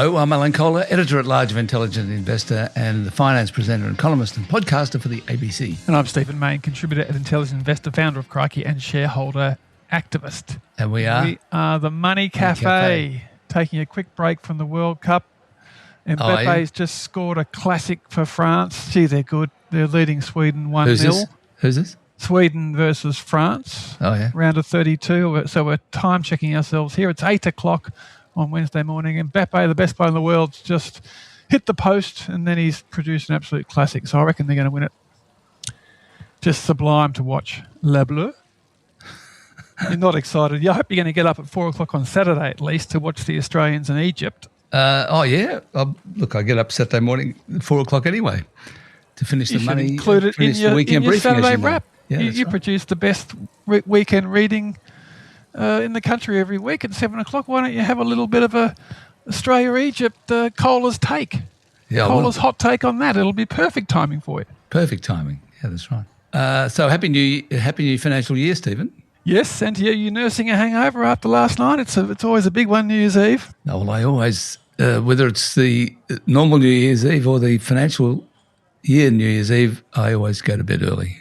Hello, I'm Alan Kohler, editor-at-large of Intelligent Investor and the finance presenter and columnist and podcaster for the ABC. And I'm Stephen Mayne, contributor at Intelligent Investor, founder of Crikey and shareholder activist. And we are? We are the Money Café, taking a quick break from the World Cup. And Mbappe's just scored a classic for France. Gee, they're good. They're leading Sweden 1-0. Who's this? Sweden versus France. Oh, yeah. Round of 32. So we're time checking ourselves here. It's 8 o'clock on Wednesday morning. And Mbappe, the best player in the world, just hit the post and then he's produced an absolute classic. So I reckon they're going to win it. Just sublime to watch. Le Bleu. You're not excited. I hope you're going to get up at 4 o'clock on Saturday at least to watch the Australians and Egypt. Yeah. Look, I get up Saturday morning at 4 o'clock anyway to finish the money. Include it in your briefing, Saturday wrap. Yeah, you produce the best weekend reading in the country every week at 7 o'clock. Why don't you have a little bit of a Australia-Egypt Kohler's take? Yeah, Kohler's hot take on that. It'll be perfect timing for you. Perfect timing. Yeah, that's right. So happy new financial year, Stephen. Yes, and to you nursing a hangover after last night. It's always a big one, New Year's Eve. No, well, I always, whether it's the normal New Year's Eve or the financial year New Year's Eve, I always go to bed early.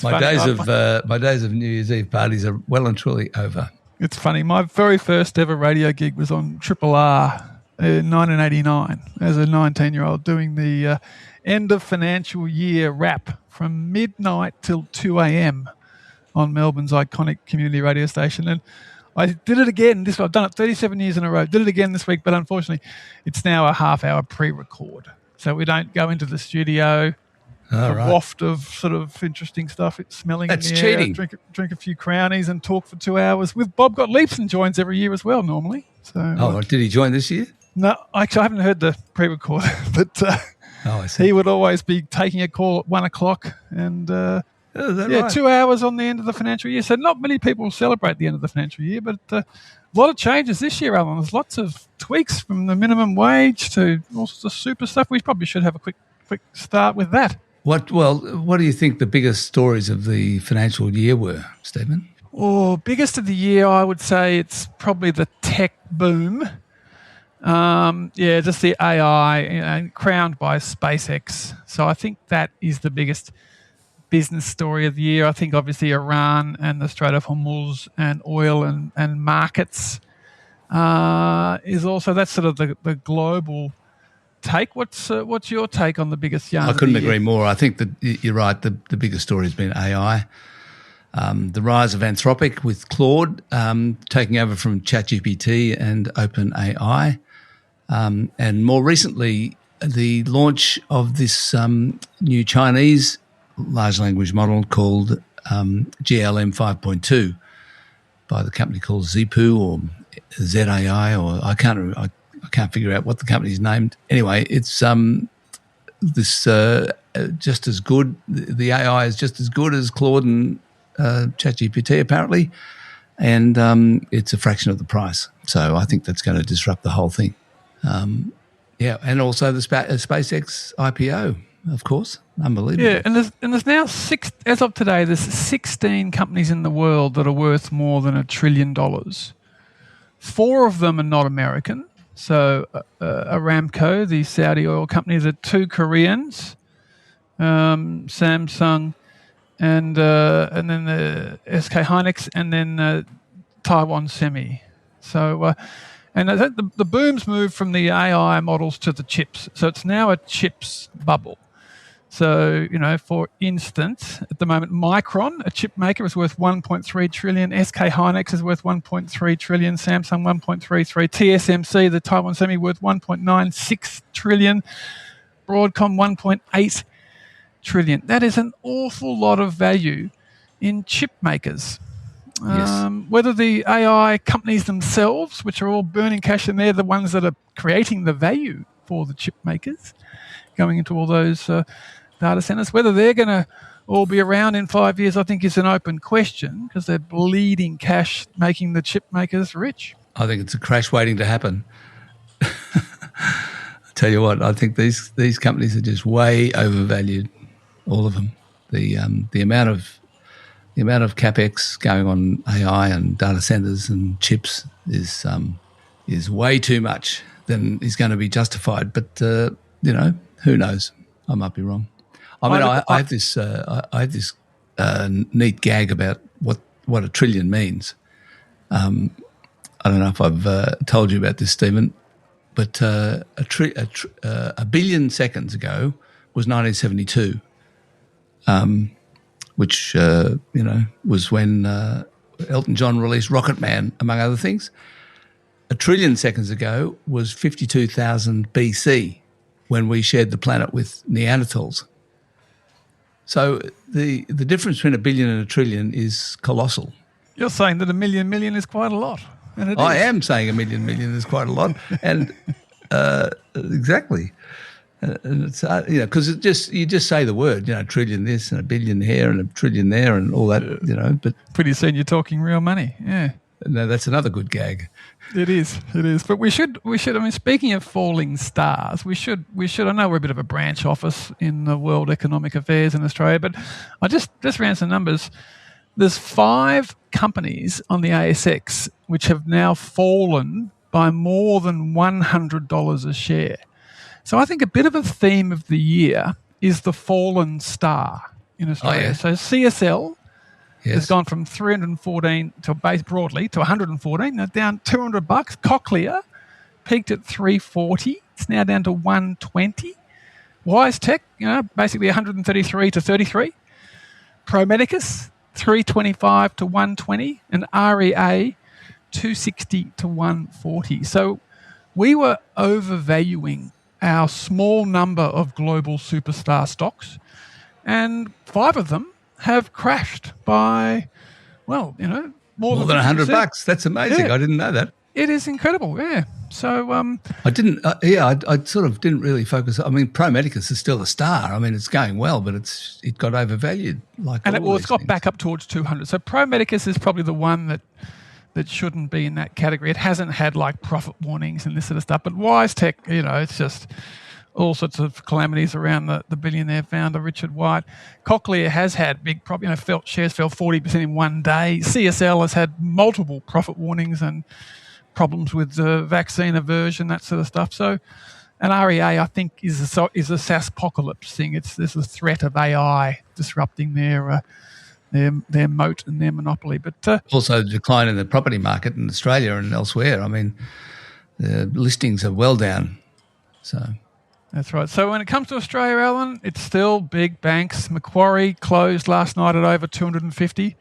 My days of New Year's Eve parties are well and truly over. It's funny. My very first ever radio gig was on Triple R in 1989 as a 19-year-old doing the end of financial year wrap from midnight till 2 a.m. on Melbourne's iconic community radio station. And I did it again. I've done it 37 years in a row. Did it again this week, but unfortunately it's now a half-hour pre-record. So we don't go into the studio, waft of sort of interesting stuff. It's smelling That's in the air, cheating. drink a few Crownies and talk for 2 hours with Bob Gottliebson joins every year as well normally. So, did he join this year? No, actually I haven't heard the pre-record, but I see. he would always be taking a call at 1 o'clock and right? 2 hours on the end of the financial year. So not many people celebrate the end of the financial year, but a lot of changes this year, Alan. There's lots of tweaks from the minimum wage to all sorts of super stuff. We probably should have a quick start with that. What do you think the biggest stories of the financial year were, Stephen? Biggest of the year, I would say it's probably the tech boom. Just the AI, crowned by SpaceX. So I think that is the biggest business story of the year. I think obviously Iran and the Strait of Hormuz and oil and markets is also, that's sort of the global take. What's your take on the biggest yarn? I couldn't agree more. I think that you're right. The biggest story has been AI. The rise of Anthropic with Claude taking over from ChatGPT and OpenAI. And more recently, the launch of this new Chinese large language model called GLM 5.2 by the company called Zipu or ZAI, or I can't figure out what the company's named. Anyway, it's just as good. The AI is just as good as Claude and ChatGPT apparently, and it's a fraction of the price. So I think that's going to disrupt the whole thing. And also the SpaceX IPO, of course, unbelievable. Yeah, and there's now as of today, there's 16 companies in the world that are worth more than $1 trillion. 4 of them are not American. So Aramco, the Saudi oil company, the 2 Koreans, Samsung, and then the SK Hynix, and then Taiwan Semi. So, and I think the boom's moved from the AI models to the chips. So it's now a chips bubble. So, for instance, at the moment, Micron, a chip maker, is worth 1.3 trillion. SK Hynix is worth 1.3 trillion. Samsung, 1.33. TSMC, the Taiwan Semi, worth 1.96 trillion. Broadcom, 1.8 trillion. That is an awful lot of value in chip makers. Yes. Whether the AI companies themselves, which are all burning cash, and they're the ones that are creating the value for the chip makers, going into all those data centers, whether they're going to all be around in 5 years, I think is an open question because they're bleeding cash, making the chip makers rich. I think it's a crash waiting to happen. I tell you what, I think these companies are just way overvalued, all of them. The amount of The amount of capex going on AI and data centers and chips is way too much than is going to be justified. But who knows? I might be wrong. I mean, I have this neat gag about what a trillion means. I don't know if I've told you about this, Stephen, but a billion seconds ago was 1972, which was when Elton John released Rocket Man, among other things. A trillion seconds ago was 52,000 BC, when we shared the planet with Neanderthals. So the difference between a billion and a trillion is colossal. You're saying that a million is quite a lot. And I am saying a million is quite a lot, and exactly. And it's because you just say the word, trillion this and a billion here and a trillion there and all that, But pretty soon you're talking real money. Yeah. No, that's another good gag. It is. But we should. I mean, speaking of falling stars, we should. I know we're a bit of a branch office in the World Economic Affairs in Australia, but I just ran some numbers. There's 5 companies on the ASX which have now fallen by more than $100 a share. So I think a bit of a theme of the year is the fallen star in Australia. Oh, yeah. So CSL. Yes. Has gone from 314 to base broadly to 114. Now down $200. Kohler peaked at 340. It's now down to 120. WiseTech, basically 133 to 33. Pro Medicus 325 to 120, and REA 260 to 140. So we were overvaluing our small number of global superstar stocks, and 5 of them have crashed by, more than $100. That's amazing. Yeah. I didn't know that. It is incredible. Yeah. So I didn't. I sort of didn't really focus. I mean, Pro Medicus is still a star. I mean, it's going well, but it got overvalued. It's got back up towards 200. So Pro Medicus is probably the one that shouldn't be in that category. It hasn't had profit warnings and this sort of stuff. But WiseTech, it's just all sorts of calamities around the billionaire founder, Richard White. Kohler has had big profit, shares fell 40% in one day. CSL has had multiple profit warnings and problems with vaccine aversion, that sort of stuff. So, and REA, I think, is a SaaS-pocalypse thing. There's a threat of AI disrupting their moat and their monopoly. But also the decline in the property market in Australia and elsewhere. I mean, the listings are well down. So that's right. So when it comes to Australia, Alan, it's still big banks. Macquarie closed last night at over 250.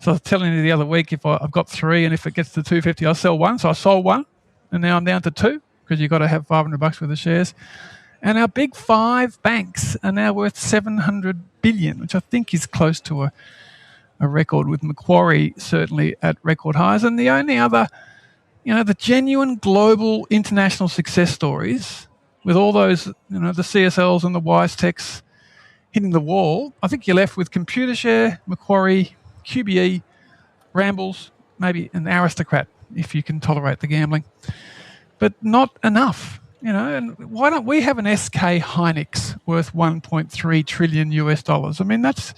So I was telling you the other week, if I've got 3 and if it gets to 250, I'll sell 1. So I sold 1 and now I'm down to 2 because you've got to have $500 worth of shares. And our big 5 banks are now worth $700 billion, which I think is close to a record, with Macquarie certainly at record highs. And the only other, the genuine global international success stories with all those, the CSLs and the WiseTechs hitting the wall, I think you're left with Computershare, Macquarie, QBE, Rambles, maybe an Aristocrat if you can tolerate the gambling, but not enough, And why don't we have an SK Hynix worth $1.3 trillion US? I mean, that's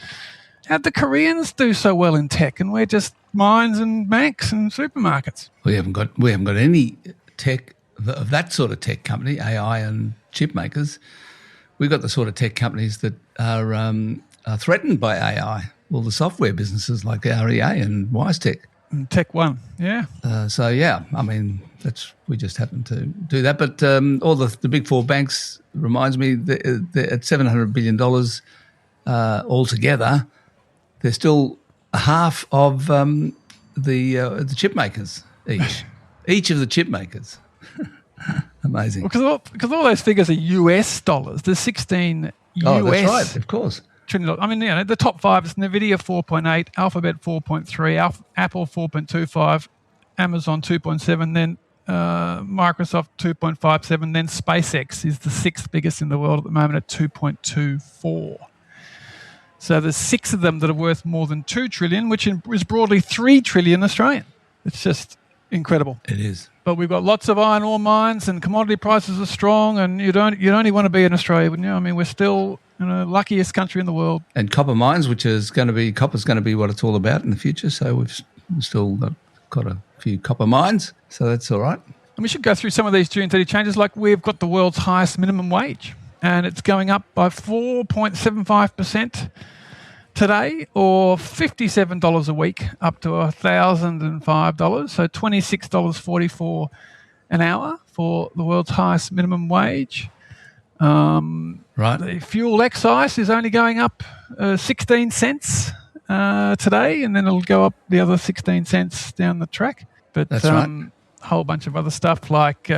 how'd the Koreans do so well in tech, and we're just mines and banks and supermarkets. We haven't got any tech of that sort of tech company, AI and chip makers. We've got the sort of tech companies that are threatened by AI. All the software businesses like REA and WiseTech. And Tech One, yeah. I mean, we just happen to do that. But all the big 4 banks, reminds me, they're at $700 billion altogether. They're still half of the chip makers each of the chip makers. Amazing. Because all those figures are US dollars. There's 16 US. That's right, of course. I mean, the top 5 is NVIDIA 4.8, Alphabet 4.3, Apple 4.25, Amazon 2.7, then Microsoft 2.57, then SpaceX is the 6th biggest in the world at the moment at 2.24. So there's 6 of them that are worth more than 2 trillion, which is broadly 3 trillion Australian. It's just incredible. It is. but we've got lots of iron ore mines and commodity prices are strong, and you'd only want to be in Australia, wouldn't you? I mean, we're still luckiest country in the world. And copper mines, copper's going to be what it's all about in the future. So we've still got a few copper mines, so that's all right. And we should go through some of these June 30 changes. Like, we've got the world's highest minimum wage, and it's going up by 4.75% today, or $57 a week, up to $1,005. So $26.44 an hour for the world's highest minimum wage. Right. The fuel excise is only going up 16 cents today, and then it'll go up the other 16 cents down the track. But that's right. A whole bunch of other stuff, like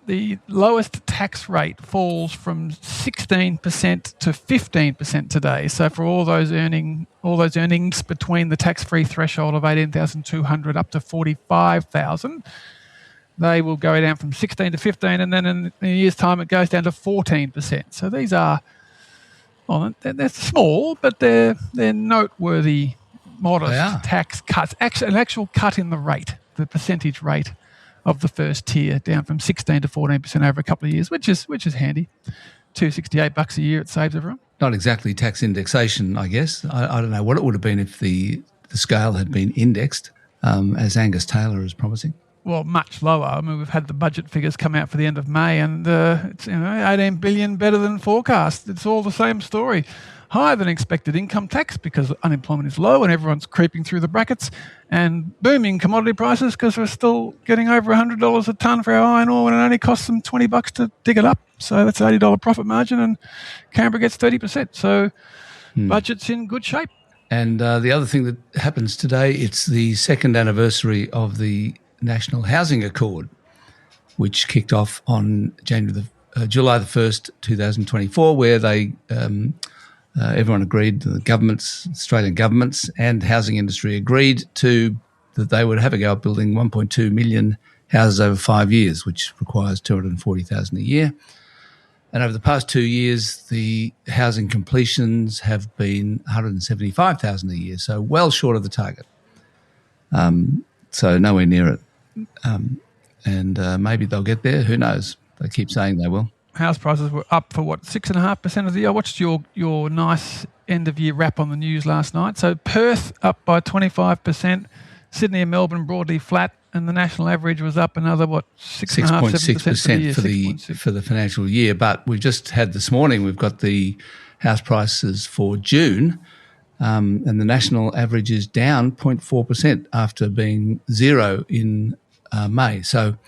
the lowest tax rate falls from 16% to 15% today. So for all those earnings between the tax-free threshold of 18,200 up to 45,000, they will go down from 16 to 15, and then in a year's time it goes down to 14%. So these are, well, they're small, but they're noteworthy, modest tax cuts. An actual cut in the rate, the percentage rate of the first tier, down from 16 to 14% over a couple of years, which is handy. $268 a year it saves everyone. Not exactly tax indexation, I guess. I don't know what it would have been if the scale had been indexed, as Angus Taylor is promising. Well, much lower. I mean, we've had the budget figures come out for the end of May, and it's 18 billion better than forecast. It's all the same story. Higher than expected income tax because unemployment is low and everyone's creeping through the brackets, and booming commodity prices because we're still getting over $100 a tonne for our iron ore when it only costs them $20 to dig it up. So that's $80 profit margin, and Canberra gets 30%. So budget's in good shape. And the other thing that happens today, it's the second anniversary of the National Housing Accord, which kicked off on July the 1st, 2024, where they everyone agreed, the governments, Australian governments and housing industry agreed that they would have a go at building 1.2 million houses over 5 years, which requires 240,000 a year. And over the past 2 years, the housing completions have been 175,000 a year, so well short of the target. So nowhere near it. And maybe they'll get there. Who knows? They keep saying they will. House prices were up for 6.5% of the year. I watched your nice end of year wrap on the news last night. So Perth up by 25%, Sydney and Melbourne broadly flat, and the national average was up another 6.6% for the financial year. But we've just had this morning, we've got the house prices for June, and the national average is down 0.4% after being zero in May. So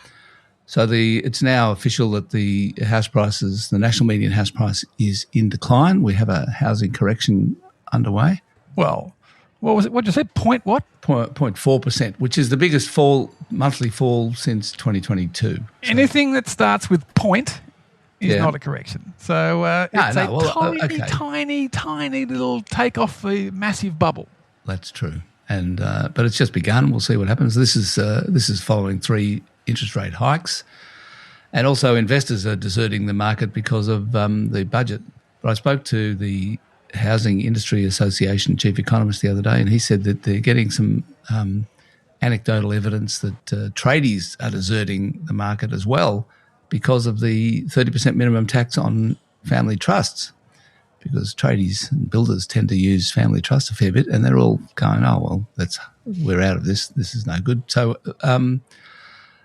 it's now official that the house prices, the national median house price, is in decline. We have a housing correction underway. Well, what was it? What did you say? 0.4%, which is the biggest monthly fall since 2022. So anything that starts with point is not a correction. So tiny little take off the massive bubble. That's true. And but it's just begun. We'll see what happens. This is following 3 interest rate hikes, and also investors are deserting the market because of the budget. But I spoke to the Housing Industry Association chief economist the other day, and he said that they're getting some anecdotal evidence that tradies are deserting the market as well because of the 30% minimum tax on family trusts, because tradies and builders tend to use family trusts a fair bit, and they're all going, oh, well, we're out of this. This is no good. So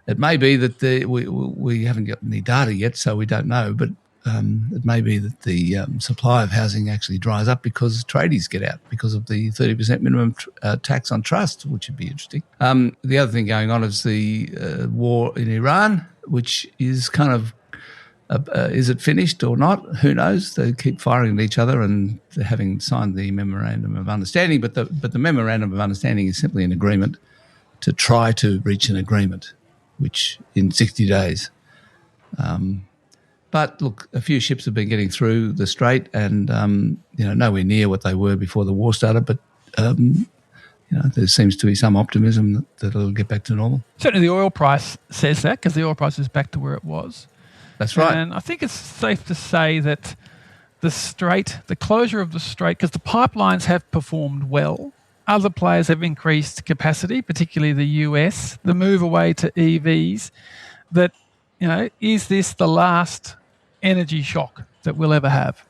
it may be that we haven't got any data yet, so we don't know, but it may be that the supply of housing actually dries up because tradies get out because of the 30% minimum tax on trust, which would be interesting. The other thing going on is the war in Iran, which is kind of, is it finished or not? Who knows? They keep firing at each other, and they're having signed the Memorandum of Understanding, but the Memorandum of Understanding is simply an agreement to try to reach an agreement, which in 60 days. But look, a few ships have been getting through the strait, and nowhere near what they were before the war started. But there seems to be some optimism that it'll get back to normal. Certainly, the oil price says that, because the oil price is back to where it was. That's right. And I think it's safe to say that the closure of the strait, because the pipelines have performed well, other players have increased capacity, particularly the US, the move away to EVs, that, is this the last energy shock that we'll ever have?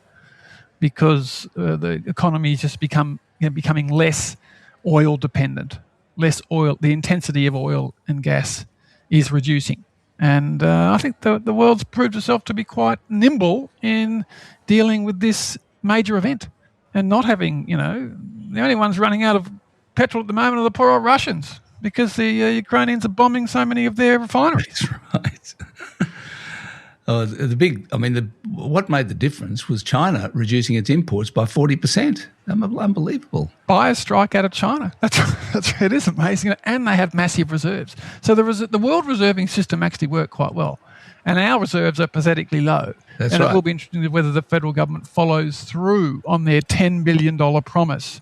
Because the economy is just becoming less oil dependent, less oil, the intensity of oil and gas is reducing. And I think the world's proved itself to be quite nimble in dealing with this major event and not having, the only ones running out of petrol at the moment are the poor old Russians because the Ukrainians are bombing so many of their refineries. That's right. What made the difference was China reducing its imports by 40%. Unbelievable. Buyers strike out of China. It is amazing. And they have massive reserves. So the world reserving system actually worked quite well. And our reserves are pathetically low. That's and right. It will be interesting whether the federal government follows through on their $10 billion promise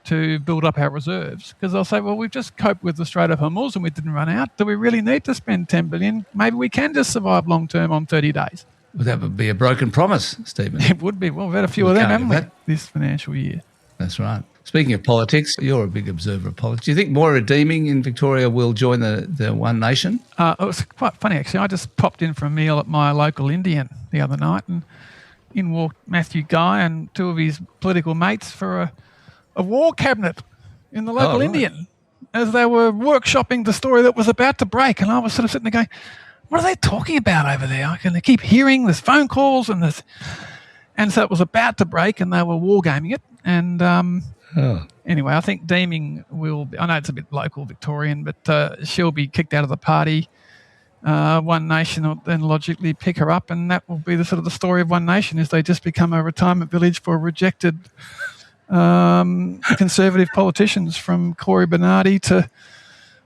to build up our reserves, because they'll say, well, we've just coped with the Strait of Hormuz and we didn't run out. Do we really need to spend $10 billion? Maybe we can just survive long term on 30 days. Well, that would be a broken promise, Stephen. It would be. Well, we've had a few of them, haven't we, this financial year? That's right. Speaking of politics, you're a big observer of politics. Do you think Moira Deeming in Victoria will join the One Nation? It was quite funny, actually. I just popped in for a meal at my local Indian the other night, and in walked Matthew Guy and two of his political mates for a war cabinet in the local Indian, as they were workshopping the story that was about to break. And I was sort of sitting there going, what are they talking about over there? I can keep hearing there's phone calls and so it was about to break and they were wargaming it. And anyway, I think Deeming will be, I know it's a bit local Victorian, but she'll be kicked out of the party. One Nation will then logically pick her up, and that will be the sort of the story of One Nation, is they just become a retirement village for rejected conservative politicians, from Corey Bernardi to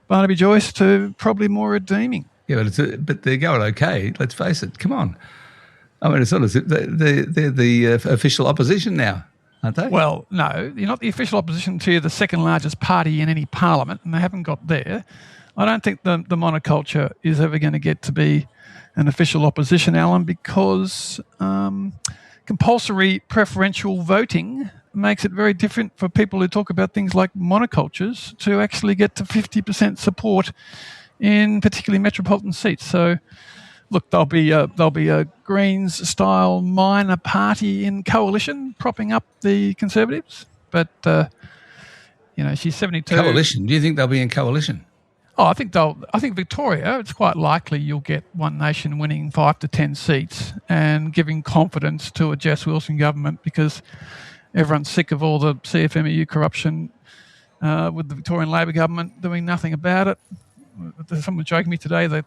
Barnaby Joyce to probably Moira Deeming. Yeah, but they're going okay. Let's face it. Come on. I mean, it's sort of they're the official opposition now, aren't they? Well, no, you're not the official opposition to the second largest party in any parliament, and they haven't got there. I don't think the monoculture is ever going to get to be an official opposition, Alan, because compulsory preferential voting makes it very different for people who talk about things like monocultures to actually get to 50% support in particularly metropolitan seats. So, look, there'll be a Greens-style minor party in coalition propping up the Conservatives, but she's 72. Coalition? Do you think they'll be in coalition? Oh, I think Victoria, it's quite likely you'll get One Nation winning 5 to 10 seats and giving confidence to a Jess Wilson government, because everyone's sick of all the CFMEU corruption with the Victorian Labor government doing nothing about it. Someone was joking to me today that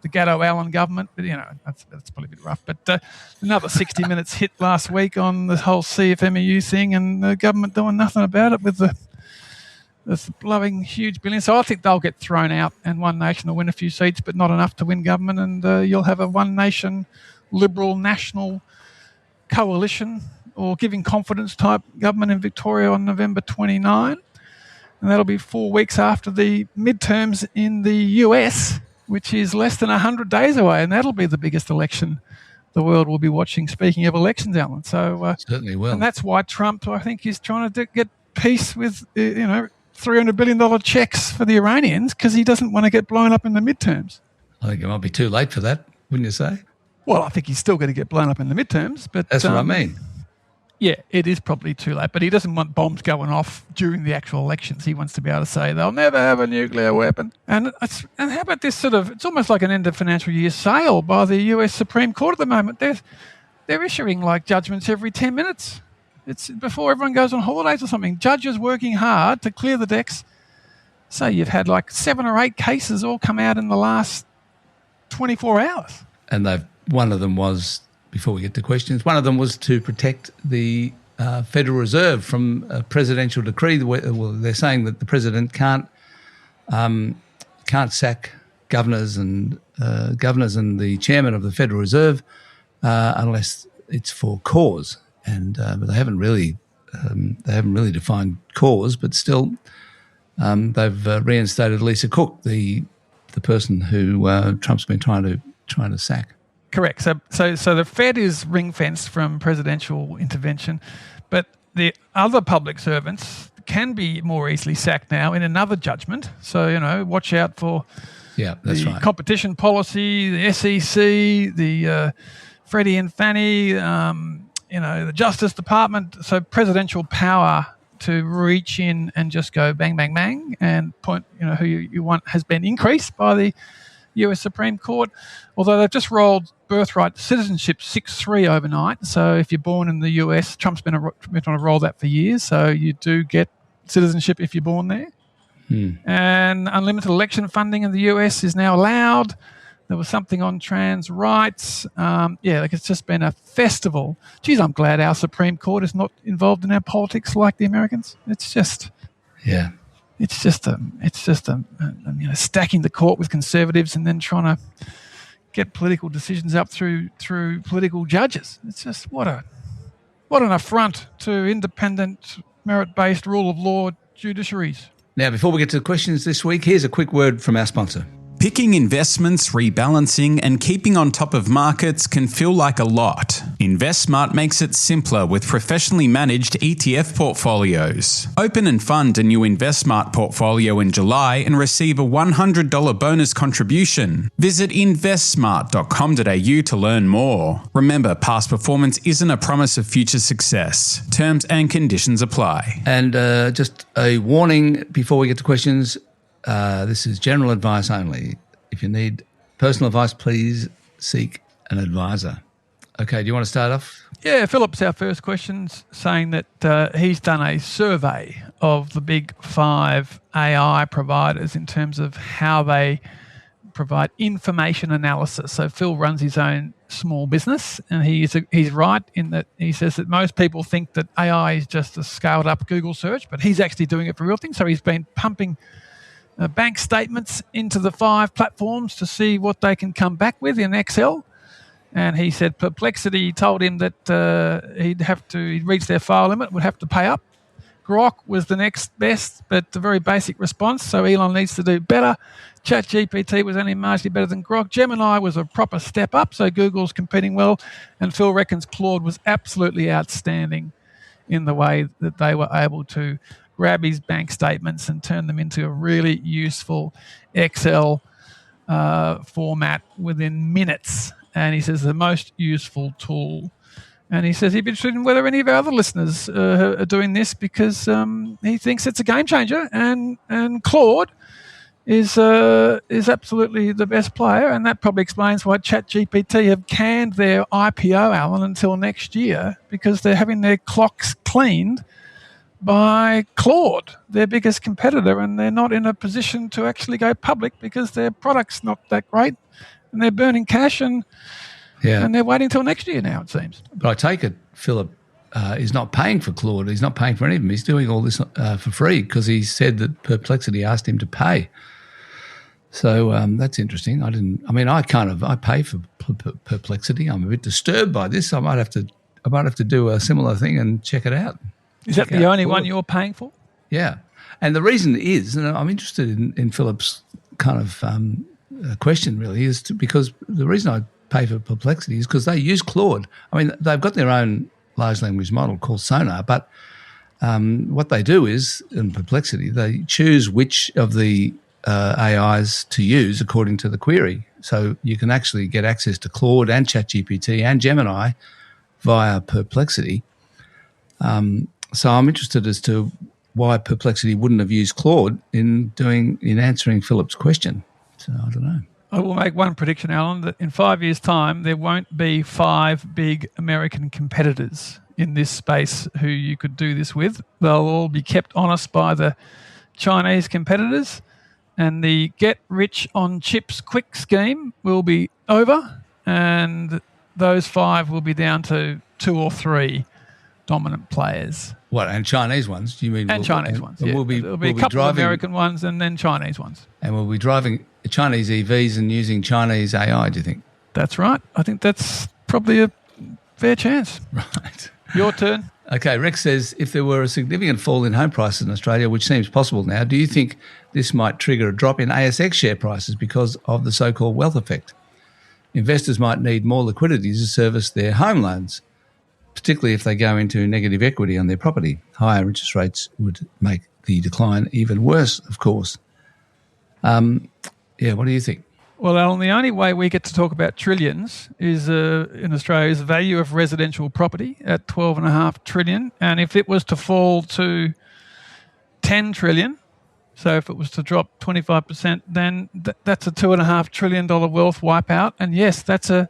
the Gatto Allen government, but that's probably a bit rough. But another 60 Minutes hit last week on the whole CFMEU thing, and the government doing nothing about it with the blowing huge billions. So I think they'll get thrown out, and One Nation will win a few seats, but not enough to win government. And you'll have a One Nation Liberal national coalition or giving confidence type government in Victoria on November 29. And that'll be 4 weeks after the midterms in the US, which is less than 100 days away. And that'll be the biggest election the world will be watching, speaking of elections, Alan. So certainly will. And that's why Trump, I think, is trying to get peace with, $300 billion checks for the Iranians, because he doesn't want to get blown up in the midterms. I think it might be too late for that, wouldn't you say? Well, I think he's still going to get blown up in the midterms. But that's what I mean. Yeah, it is probably too late. But he doesn't want bombs going off during the actual elections. He wants to be able to say they'll never have a nuclear weapon. And how about this it's almost like an end of financial year sale by the US Supreme Court at the moment. They're issuing like judgments every 10 minutes. It's before everyone goes on holidays or something. Judges working hard to clear the decks. So you've had like 7 or 8 cases all come out in the last 24 hours. And one of them was, before we get to questions, one of them was to protect the Federal Reserve from a presidential decree. Well, they're saying that the president can't sack governors and the chairman of the Federal Reserve unless it's for cause. And but they haven't really defined cause, but still they've reinstated Lisa Cook, the person who Trump's been trying to sack. Correct. So the Fed is ring fenced from presidential intervention, but the other public servants, can be more easily sacked now in another judgment. So, watch out for that's right. Competition policy, the SEC, the Freddie and Fannie, the Justice Department. So presidential power to reach in and just go bang, bang, bang and point, who you want has been increased by the US Supreme Court, although they've just rolled birthright citizenship 6-3 overnight. So if you're born in the US, Trump's been on a roll that for years, so you do get citizenship if you're born there. And unlimited election funding in the US is now allowed. There was something on trans rights. It's just been a festival. Geez, I'm glad our Supreme Court is not involved in our politics like the Americans. It's just... Yeah. It's just stacking the court with conservatives and then trying to get political decisions up through political judges. It's just what an affront to independent, merit-based, rule of law judiciaries. Now, before we get to the questions this week, here's a quick word from our sponsor. Picking investments, rebalancing, and keeping on top of markets can feel like a lot. InvestSMART makes it simpler with professionally managed ETF portfolios. Open and fund a new InvestSMART portfolio in July and receive a $100 bonus contribution. Visit investsmart.com.au to learn more. Remember, past performance isn't a promise of future success. Terms and conditions apply. And just a warning before we get to questions. This is general advice only. If you need personal advice, please seek an advisor. Okay, do you want to start off? Yeah, Philip's our first question, saying that he's done a survey of the big 5 AI providers in terms of how they provide information analysis. So Phil runs his own small business, and he's right in that he says that most people think that AI is just a scaled-up Google search, but he's actually doing it for real things. So he's been pumping bank statements into the 5 platforms to see what they can come back with in Excel. And he said Perplexity told him that he'd reach their file limit, would have to pay up. Grok was the next best, but a very basic response, so Elon needs to do better. ChatGPT was only marginally better than Grok. Gemini was a proper step up, so Google's competing well. And Phil reckons Claude was absolutely outstanding in the way that they were able to grab his bank statements and turn them into a really useful Excel format within minutes. And he says the most useful tool. And he says he'd be interested in whether any of our other listeners are doing this because he thinks it's a game changer. And Claude is absolutely the best player. And that probably explains why ChatGPT have canned their IPO, Alan, until next year, because they're having their clocks cleaned by Claude, their biggest competitor, and they're not in a position to actually go public because their product's not that great and they're burning cash and they're waiting till next year now, it seems. But I take it Philip is not paying for Claude. He's not paying for any of them. He's doing all this for free because he said that Perplexity asked him to pay. So that's interesting. I pay for Perplexity. I'm a bit disturbed by this. I might have to do a similar thing and check it out. Is that the only one you're paying for? Yeah. And the reason is, and I'm interested in Philip's kind of question really, is because the reason I pay for Perplexity is because they use Claude. I mean, they've got their own large language model called Sonar, but what they do is, in Perplexity, they choose which of the AIs to use according to the query. So you can actually get access to Claude and ChatGPT and Gemini via Perplexity. So I'm interested as to why Perplexity wouldn't have used Claude in answering Philip's question. So I don't know. I will make one prediction, Alan, that in 5 years' time there won't be 5 big American competitors in this space who you could do this with. They'll all be kept honest by the Chinese competitors, and the get-rich-on-chips quick scheme will be over, and those 5 will be down to 2 or 3 dominant players. What, and Chinese ones? Do you mean? And Chinese ones, yeah. There'll be a couple of American ones and then Chinese ones. And we'll be driving Chinese EVs and using Chinese AI, do you think? That's right. I think that's probably a fair chance. Right. Your turn. Okay, Rex says, if there were a significant fall in home prices in Australia, which seems possible now, do you think this might trigger a drop in ASX share prices because of the so-called wealth effect? Investors might need more liquidity to service their home loans. particularly if they go into negative equity on their property. Higher interest rates would make the decline even worse, of course. What do you think? Well, Alan, the only way we get to talk about trillions is in Australia is the value of residential property at 12.5 trillion. And if it was to fall to 10 trillion, so if it was to drop 25%, then that's a $2.5 trillion wealth wipeout. And yes, that's a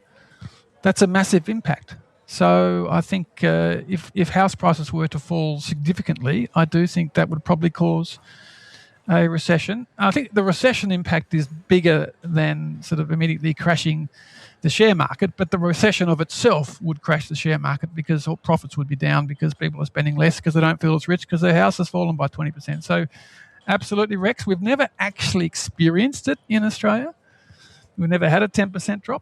massive impact. So I think if house prices were to fall significantly, I do think that would probably cause a recession. I think the recession impact is bigger than sort of immediately crashing the share market, but the recession of itself would crash the share market because all profits would be down because people are spending less because they don't feel as rich because their house has fallen by 20%. So absolutely, Rex, we've never actually experienced it in Australia. We've never had a 10% drop.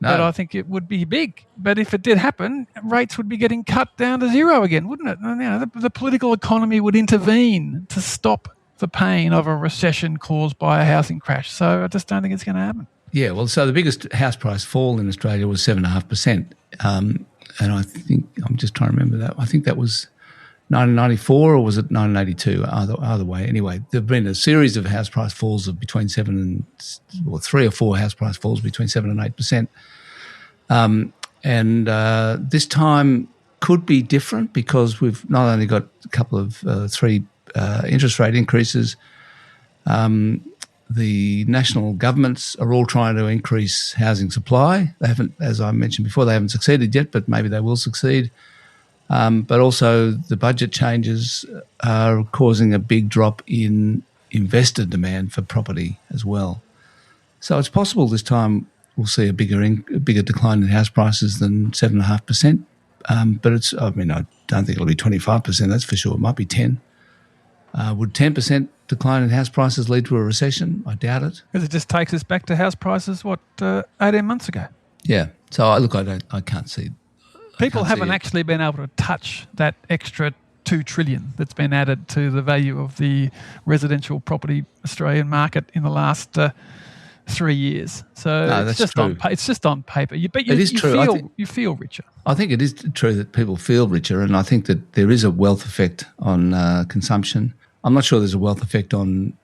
No. But I think it would be big. But if it did happen, rates would be getting cut down to zero again, wouldn't it? And, the political economy would intervene to stop the pain of a recession caused by a housing crash. So I just don't think it's going to happen. Yeah, well, so the biggest house price fall in Australia was 7.5%. And I think, I'm just trying to remember that. I think that was 1994 or was it 1982? Either way. Anyway, there have been a series of house price falls of between 3 or 4 house price falls between 7 and 8%. This time could be different because we've not only got a couple of 3 interest rate increases. The national governments are all trying to increase housing supply. They haven't, as I mentioned before, they haven't succeeded yet, but maybe they will succeed. But also the budget changes are causing a big drop in investor demand for property as well. So it's possible this time we'll see a bigger decline in house prices than 7.5%. But I don't think it'll be 25%, that's for sure. It might be 10. Would 10% decline in house prices lead to a recession? I doubt it. Because it just takes us back to house prices, 18 months ago? Yeah. So I can't see. People haven't actually been able to touch that extra 2 trillion that's been added to the value of the residential property Australian market in the last 3 years. So no, it's just true. It's just on paper. You feel richer. I think it is true that people feel richer, and I think that there is a wealth effect on consumption. I'm not sure there's a wealth effect on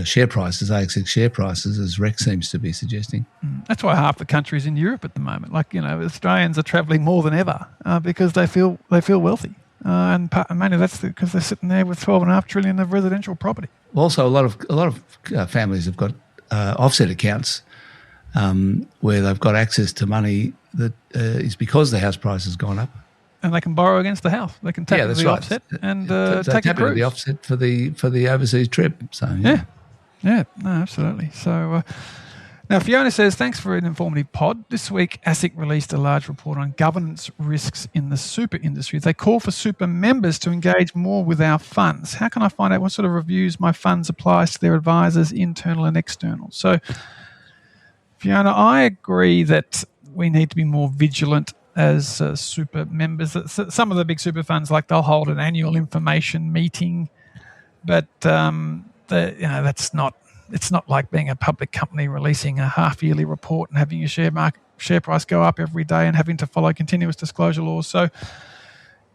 share prices, ASX share prices, as Rex seems to be suggesting. That's why half the country's in Europe at the moment. Australians are travelling more than ever because they feel wealthy. And mainly that's because they're sitting there with 12.5 trillion of residential property. Also, a lot of families have got offset accounts where they've got access to money that is because the house price has gone up. And they can borrow against the house. They can tap into the offset and take a cruise. The offset for the overseas trip. So no, absolutely. So now Fiona says, thanks for an informative pod. This week, ASIC released a large report on governance risks in the super industry. They call for super members to engage more with our funds. How can I find out what sort of reviews my funds applies to their advisors, internal and external? So Fiona, I agree that we need to be more vigilant as super members. Some of the big super funds, they'll hold an annual information meeting, but that's not. It's not like being a public company releasing a half-yearly report and having your share price go up every day and having to follow continuous disclosure laws. So,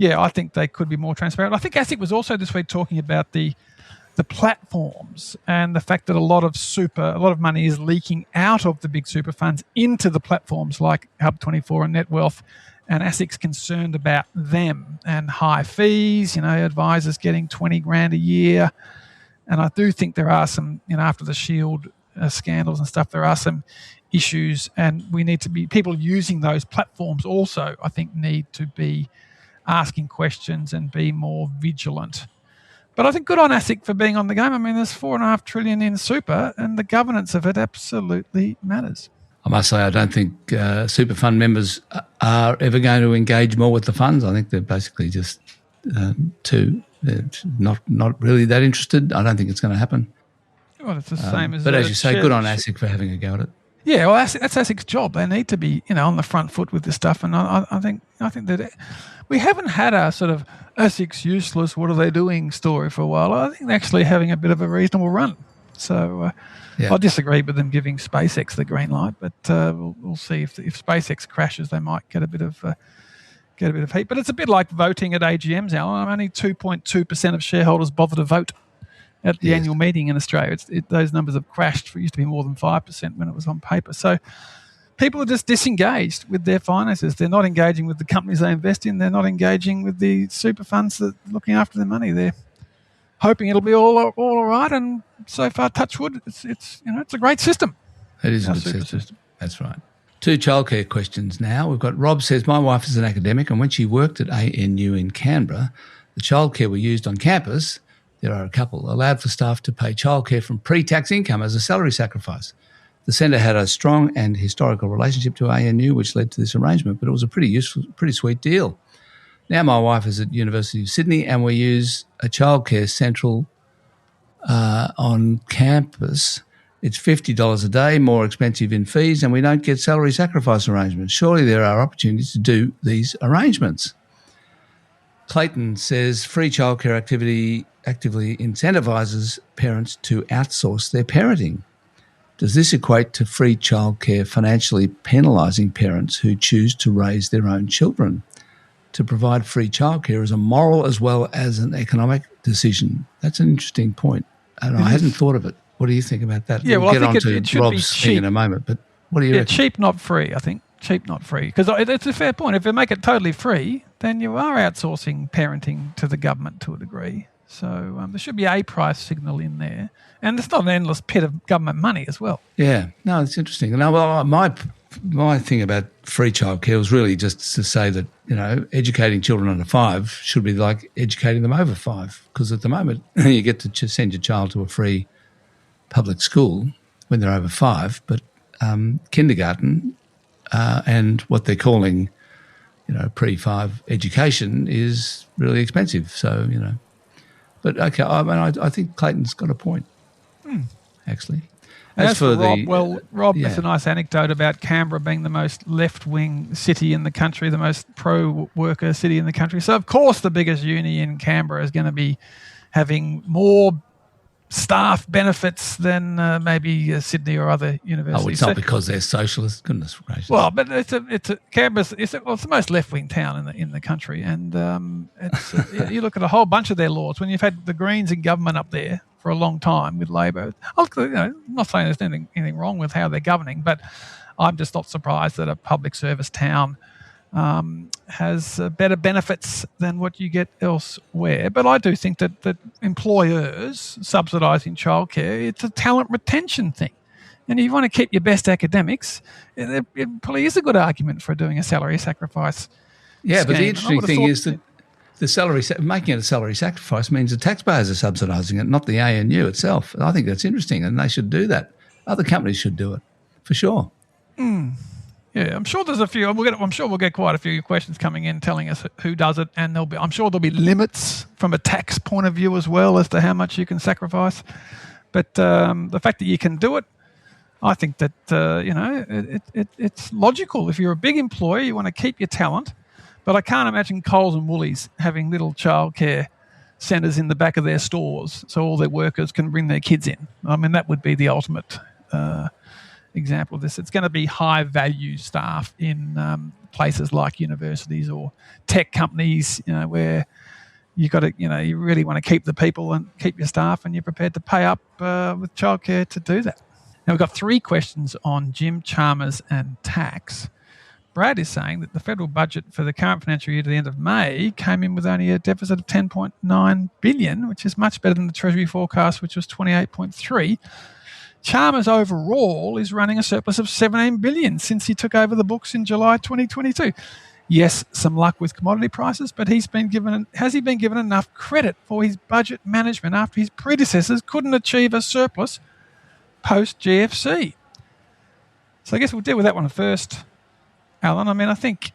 I think they could be more transparent. I think ASIC was also this week talking about the platforms and the fact that a lot of money is leaking out of the big super funds into the platforms like Hub24 and Netwealth, and ASIC's concerned about them and high fees, advisors getting 20 grand a year. And I do think there are some, after the Shield scandals and stuff, there are some issues, and we need to be, people using those platforms also, I think, need to be asking questions and be more vigilant. But I think good on ASIC for being on the game. There's 4.5 trillion in super, and the governance of it absolutely matters. I must say, I don't think super fund members are ever going to engage more with the funds. I think they're basically just not really that interested. I don't think it's going to happen. Well, it's the same as. But as you say, good on ASIC for having a go at it. Yeah, well, that's ASIC's job. They need to be, on the front foot with this stuff, and I think that we haven't had a sort of ASIC's useless, what are they doing story for a while. I think they're actually having a bit of a reasonable run. So I disagree with them giving SpaceX the green light, but we'll see if SpaceX crashes, they might get a bit of get a bit of heat. But it's a bit like voting at AGMs now. Only 2.2% of shareholders bother to vote at the annual meeting in Australia. Those numbers have crashed. It used to be more than 5% when it was on paper. So people are just disengaged with their finances. They're not engaging with the companies they invest in. They're not engaging with the super funds that are looking after their money. They're hoping it'll be all right. And so far, touch wood, it's a great system. It is a good system. That's right. 2 childcare questions now. We've got Rob says, my wife is an academic, and when she worked at ANU in Canberra, the childcare we used on campus, there are a couple, allowed for staff to pay childcare from pre-tax income as a salary sacrifice. The centre had a strong and historical relationship to ANU, which led to this arrangement, but it was a pretty sweet deal. Now my wife is at University of Sydney, and we use a childcare central on campus. It's $50 a day, more expensive in fees, and we don't get salary sacrifice arrangements. Surely there are opportunities to do these arrangements. Clayton says free childcare activity actively incentivises parents to outsource their parenting. Does this equate to free childcare financially penalising parents who choose to raise their own children? To provide free childcare is a moral as well as an economic decision. That's an interesting point, and I hadn't thought of it. What do you think about that? Yeah, we'll get on it to Rob's thing in a moment, but what do you reckon? Cheap, not free, I think. Cheap, not free. Because it's a fair point. If you make it totally free, then you are outsourcing parenting to the government to a degree. So there should be a price signal in there. And it's not an endless pit of government money as well. Yeah. No, it's interesting. Now, well, my thing about free childcare was really just to say that, educating children under 5 should be like educating them over 5, because at the moment you get to send your child to a free public school when they're over 5, but kindergarten and what they're calling, pre-5 education is really expensive. So, but okay, I think Clayton's got a point, actually. As for Rob, it's a nice anecdote about Canberra being the most left-wing city in the country, the most pro-worker city in the country. So, of course, the biggest uni in Canberra is going to be having more staff benefits than maybe Sydney or other universities. Oh, it's not because they're socialist. Goodness gracious. Well, but Canberra's it's the most left-wing town in the country, and you look at a whole bunch of their laws. When you've had the Greens in government up there for a long time with Labor, I'm not saying there's anything wrong with how they're governing, but I'm just not surprised that a public service town has better benefits than what you get elsewhere. But I do think that employers subsidising childcare, it's a talent retention thing. And if you want to keep your best academics, it probably is a good argument for doing a salary sacrifice scheme. But the interesting thing is that making it a salary sacrifice means the taxpayers are subsidising it, not the ANU itself. I think that's interesting, and they should do that. Other companies should do it, for sure. Yeah, I'm sure there's a few. I'm sure we'll get quite a few questions coming in telling us who does it, and I'm sure there'll be limits from a tax point of view as well as to how much you can sacrifice. But the fact that you can do it, I think that it's logical. If you're a big employer, you want to keep your talent, but I can't imagine Coles and Woolies having little childcare centres in the back of their stores so all their workers can bring their kids in. I mean, that would be the ultimate example of this. It's going to be high value staff in places like universities or tech companies, where you really want to keep the people and keep your staff, and you're prepared to pay up with childcare to do that. Now, we've got 3 questions on Jim Chalmers and tax. Brad is saying that the federal budget for the current financial year to the end of May came in with only a deficit of $10.9 billion, which is much better than the Treasury forecast, which was $28.3. Chalmers overall is running a surplus of $17 billion since he took over the books in July 2022. Yes, some luck with commodity prices, but has he been given enough credit for his budget management after his predecessors couldn't achieve a surplus post-GFC? So I guess we'll deal with that one first, Alan. I mean, I think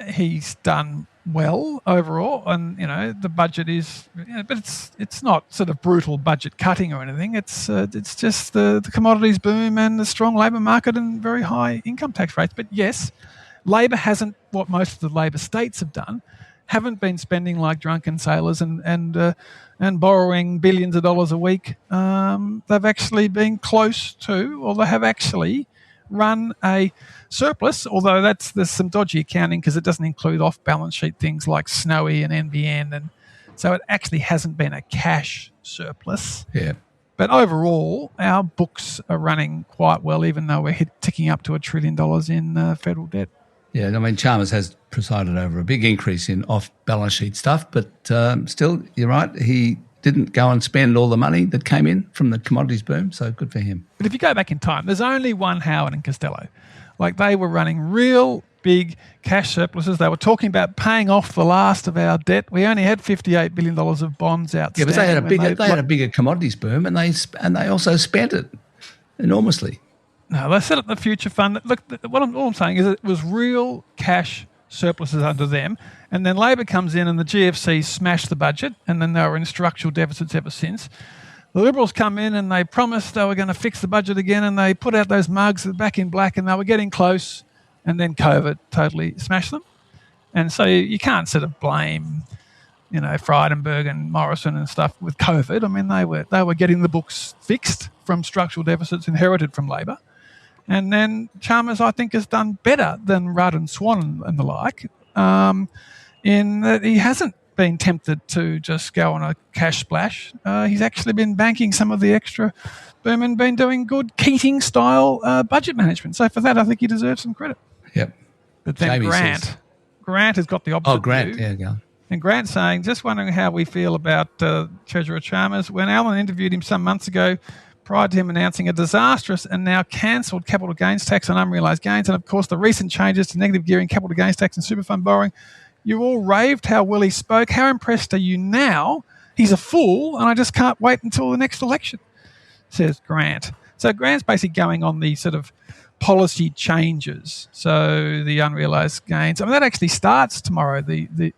he's done well overall, and the budget is, but it's not sort of brutal budget cutting or anything. It's just the commodities boom and the strong labour market and very high income tax rates. But yes, Labor hasn't, what most of the Labor states have done, haven't been spending like drunken sailors and borrowing billions of dollars a week. They've actually been close to, or they have actually run a surplus, although there's some dodgy accounting because it doesn't include off-balance sheet things like Snowy and NBN, and so it actually hasn't been a cash surplus. Yeah. But overall, our books are running quite well, even though we're ticking up to $1 trillion in federal debt. Yeah, I mean, Chalmers has presided over a big increase in off-balance sheet stuff, but still, you're right, he didn't go and spend all the money that came in from the commodities boom, so good for him. But if you go back in time, there's only one Howard and Costello. Like, they were running real big cash surpluses. They were talking about paying off the last of our debt. We only had $58 billion of bonds outstanding. Yeah, but they had a bigger commodities boom, and they also spent it enormously. No, they set up the future fund. Look, all I'm saying is it was real cash surpluses under them, and then Labor comes in and the GFC smashed the budget, and then they were in structural deficits ever since. The Liberals come in and they promised they were going to fix the budget again, and they put out those mugs back in black, and they were getting close, and then COVID totally smashed them. And so you can't sort of blame, Frydenberg and Morrison and stuff with COVID. I mean, they were getting the books fixed from structural deficits inherited from Labor. And then Chalmers, I think, has done better than Rudd and Swan and the like, in that he hasn't been tempted to just go on a cash splash. He's actually been banking some of the extra boom and been doing good Keating-style budget management. So for that, I think he deserves some credit. Yep. But then Grant has got the opposite. Oh, Grant, view. yeah, go. And Grant's saying, just wondering how we feel about Treasurer Chalmers. When Alan interviewed him some months ago, prior to him announcing a disastrous and now cancelled capital gains tax on unrealised gains, and of course the recent changes to negative gearing, capital gains tax and super fund borrowing, you all raved how well he spoke. How impressed are you now? He's a fool, and I just can't wait until the next election, says Grant. So Grant's basically going on the sort of policy changes. So the unrealised gains. I mean, that actually starts tomorrow. The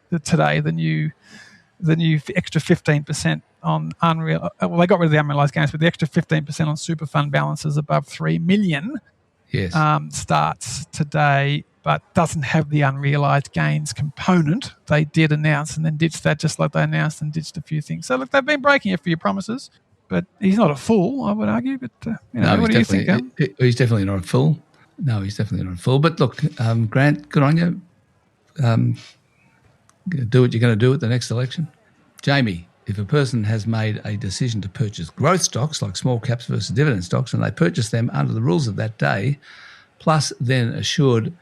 new extra 15% on unreal. Well, they got rid of the unrealised gains, but the extra 15% on super fund balances above 3 million. Yes. Starts today, but doesn't have the unrealised gains component. They did announce and then ditched that, just like they announced and ditched a few things. So look, they've been breaking a few promises, but he's not a fool, I would argue. But what do you think? He's definitely not a fool. No, he's definitely not a fool. But look, Grant, good on you. Do what you're going to do at the next election. Jamie, if a person has made a decision to purchase growth stocks like small caps versus dividend stocks, and they purchase them under the rules of that day, plus then assured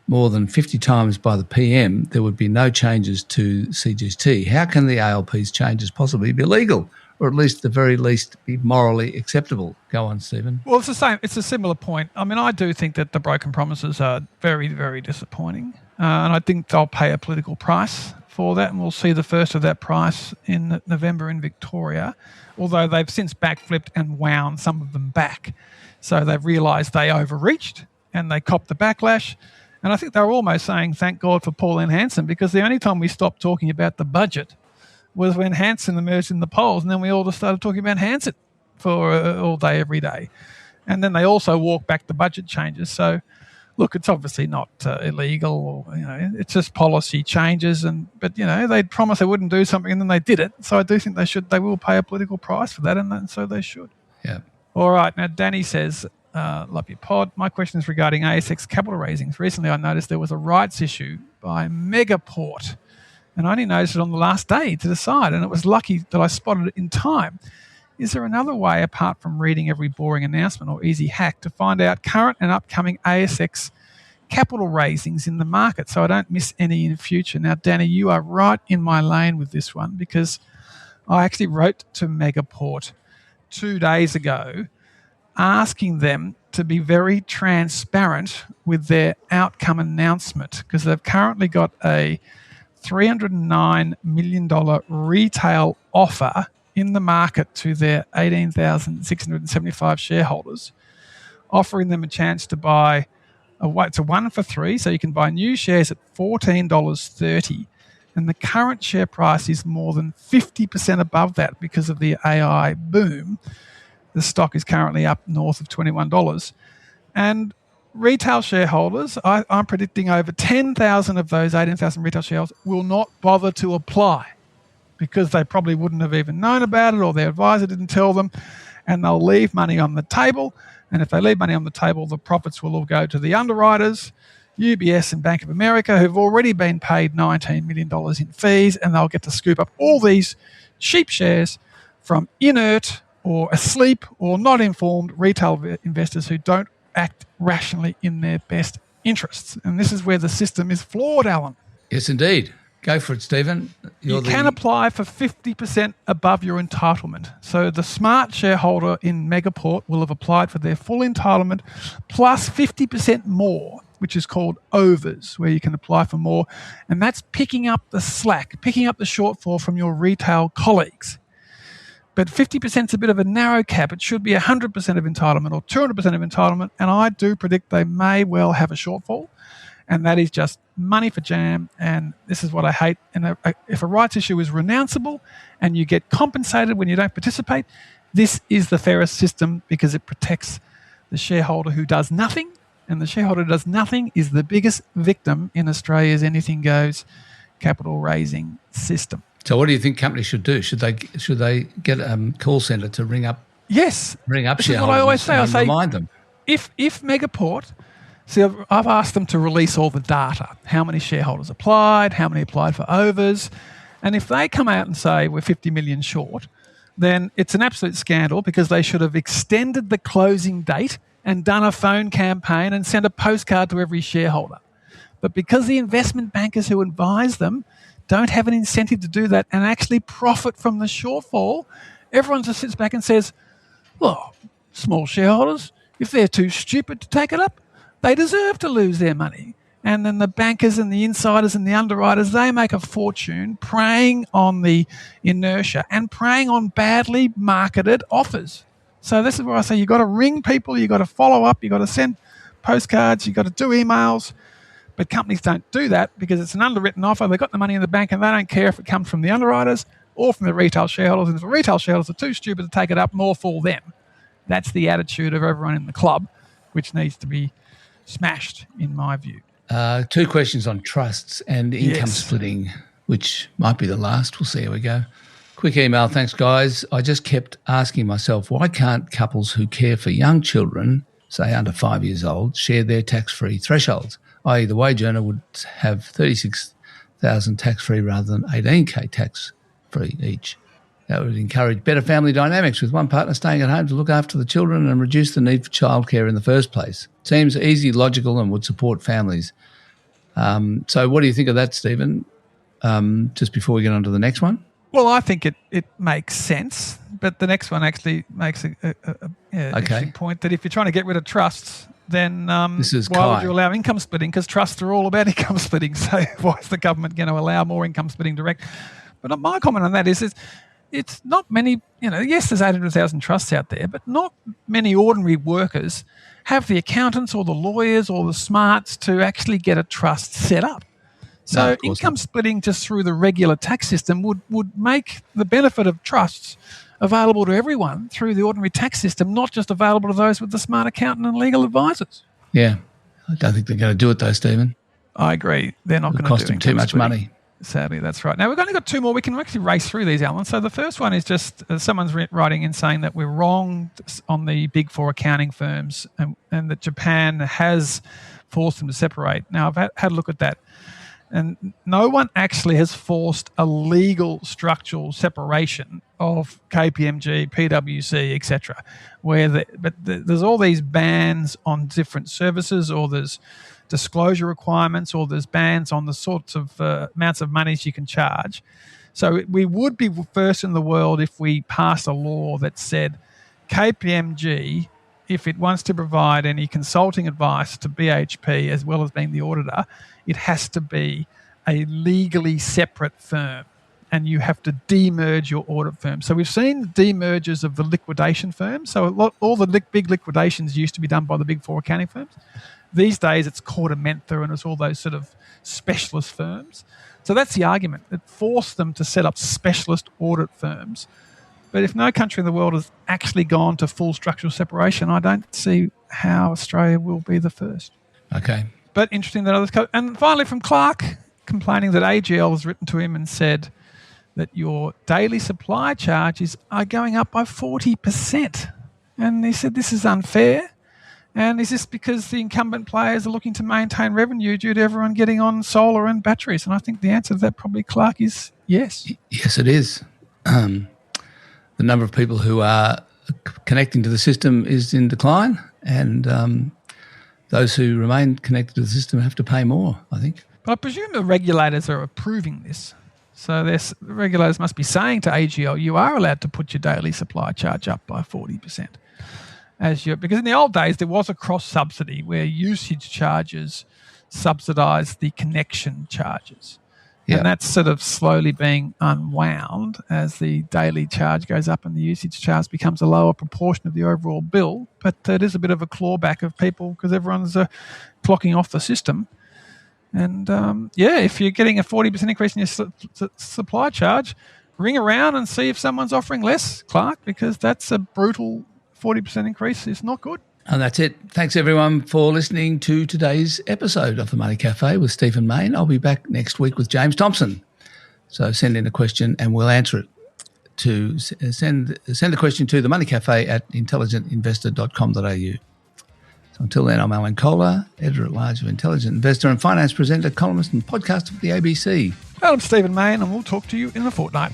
more than 50 times by the PM, there would be no changes to CGT. How can the ALP's changes possibly be legal, or at least, at the very least, be morally acceptable? Go on, Stephen. Well, it's the same. It's a similar point. I mean, I do think that the broken promises are very, very disappointing, and I think they'll pay a political price for that, and we'll see the first of that price in November in Victoria, although they've since backflipped and wound some of them back. So they've realised they overreached and they copped the backlash. And I think they were almost saying, thank God for Pauline Hanson, because the only time we stopped talking about the budget was when Hanson emerged in the polls, and then we all just started talking about Hanson for all day, every day. And then they also walked back the budget changes. So, look, it's obviously not illegal, or, it's just policy changes. But they'd promised they wouldn't do something, and then they did it. So I do think they will pay a political price for that, and so they should. Yeah. All right. Now, Danny says, love your pod. My question is regarding ASX capital raisings. Recently, I noticed there was a rights issue by Megaport, and I only noticed it on the last day to decide, and it was lucky that I spotted it in time. Is there another way, apart from reading every boring announcement or easy hack, to find out current and upcoming ASX capital raisings in the market so I don't miss any in the future? Now, Danny, you are right in my lane with this one, because I actually wrote to Megaport 2 days ago asking them to be very transparent with their outcome announcement, because they've currently got a $309 million retail offer in the market to their 18,675 shareholders, offering them a chance to buy it's a 1 for 3, so you can buy new shares at $14.30, and the current share price is more than 50% above that because of the AI boom. The stock is currently up north of $21. And retail shareholders, I'm predicting over 10,000 of those 18,000 retail shareholders will not bother to apply because they probably wouldn't have even known about it, or their advisor didn't tell them, and they'll leave money on the table And if they leave money on the table, the profits will all go to the underwriters, UBS and Bank of America, who've already been paid $19 million in fees, and they'll get to scoop up all these cheap shares from inert or asleep or not informed retail investors who don't act rationally in their best interests. And this is where the system is flawed, Alan. Yes, indeed. Go for it, Stephen. You can apply for 50% above your entitlement. So the smart shareholder in Megaport will have applied for their full entitlement plus 50% more, which is called overs, where you can apply for more. And that's picking up the slack, picking up the shortfall from your retail colleagues. But 50% is a bit of a narrow cap. It should be 100% of entitlement or 200% of entitlement. And I do predict they may well have a shortfall. And that is just money for jam. And this is what I hate. And if a rights issue is renounceable and you get compensated when you don't participate, this is the fairest system because it protects the shareholder who does nothing. And the shareholder who does nothing is the biggest victim in Australia's anything goes capital raising system. So what do you think companies should do? Should they get a call centre to ring up? Yes. Ring up this shareholders. Is what I always say. I say, remind them. If Megaport... See, I've asked them to release all the data, how many shareholders applied, how many applied for overs. And if they come out and say we're 50 million short, then it's an absolute scandal because they should have extended the closing date and done a phone campaign and sent a postcard to every shareholder. But because the investment bankers who advise them don't have an incentive to do that and actually profit from the shortfall, everyone just sits back and says, well, small shareholders, if they're too stupid to take it up, they deserve to lose their money. And then the bankers and the insiders and the underwriters, they make a fortune preying on the inertia and preying on badly marketed offers. So this is where I say you've got to ring people, you've got to follow up, you've got to send postcards, you've got to do emails. But companies don't do that because it's an underwritten offer. They've got the money in the bank and they don't care if it comes from the underwriters or from the retail shareholders. And if the retail shareholders are too stupid to take it up, more for them. That's the attitude of everyone in the club, which needs to be smashed, in my view. 2 questions on trusts and income splitting, which might be the last. We'll see how we go. Quick email. Thanks, guys. I just kept asking myself, why can't couples who care for young children, say under 5 years old, share their tax-free thresholds? I.e. the wage earner would have 36,000 tax-free rather than 18K tax-free each. That would encourage better family dynamics with one partner staying at home to look after the children and reduce the need for childcare in the first place. Seems easy, logical, and would support families. So what do you think of that, Stephen, just before we get on to the next one? Well, I think it makes sense, but the next one actually makes an interesting point that if you're trying to get rid of trusts, then why would you allow income splitting? Because trusts are all about income splitting. So why is the government going to allow more income splitting direct? But my comment on that is it's not many, yes, there's 800,000 trusts out there, but not many ordinary workers have the accountants or the lawyers or the smarts to actually get a trust set up. So income splitting just through the regular tax system would make the benefit of trusts available to everyone through the ordinary tax system, not just available to those with the smart accountant and legal advisors. Yeah. I don't think they're going to do it though, Stephen. I agree. They're not going to do it. Cost them too much money. Sadly, that's right. Now, we've only got 2 more. We can actually race through these, Alan. So the first one is just someone's writing in saying that we're wrong on the big 4 accounting firms and that Japan has forced them to separate. Now, I've had a look at that. And no one actually has forced a legal structural separation of KPMG, PwC, etc. But there's all these bans on different services, or there's disclosure requirements, or there's bans on the sorts of amounts of monies you can charge. So we would be first in the world if we passed a law that said KPMG, if it wants to provide any consulting advice to BHP as well as being the auditor, it has to be a legally separate firm and you have to demerge your audit firm. So we've seen demergers of the liquidation firms. So all the big liquidations used to be done by the big 4 accounting firms. These days it's Mentha and it's all those sort of specialist firms. So that's the argument. It forced them to set up specialist audit firms. But if no country in the world has actually gone to full structural separation, I don't see how Australia will be the first. Okay. But interesting that others... And finally from Clark, complaining that AGL has written to him and said that your daily supply charges are going up by 40%. And he said this is unfair. And is this because the incumbent players are looking to maintain revenue due to everyone getting on solar and batteries? And I think the answer to that probably, Clark, is yes. Yes, it is. The number of people who are connecting to the system is in decline, and those who remain connected to the system have to pay more, I think. But I presume the regulators are approving this. So the regulators must be saying to AGL, you are allowed to put your daily supply charge up by 40%. Because in the old days, there was a cross-subsidy where usage charges subsidised the connection charges. Yep. And that's sort of slowly being unwound as the daily charge goes up and the usage charge becomes a lower proportion of the overall bill. But it is a bit of a clawback of people because everyone's clocking off the system. And, if you're getting a 40% increase in your supply charge, ring around and see if someone's offering less, Clark, because that's a brutal 40% increase. It's not good. And that's it. Thanks, everyone, for listening to today's episode of the Money Café with Stephen Mayne. I'll be back next week with James Thompson. So send in a question and we'll answer it. To send the question to the Money Café at intelligentinvestor.com.au. So until then, I'm Alan Kohler, Editor-at-Large of Intelligent Investor and Finance Presenter, columnist and podcaster for the ABC. I'm Stephen Mayne, and we'll talk to you in a fortnight.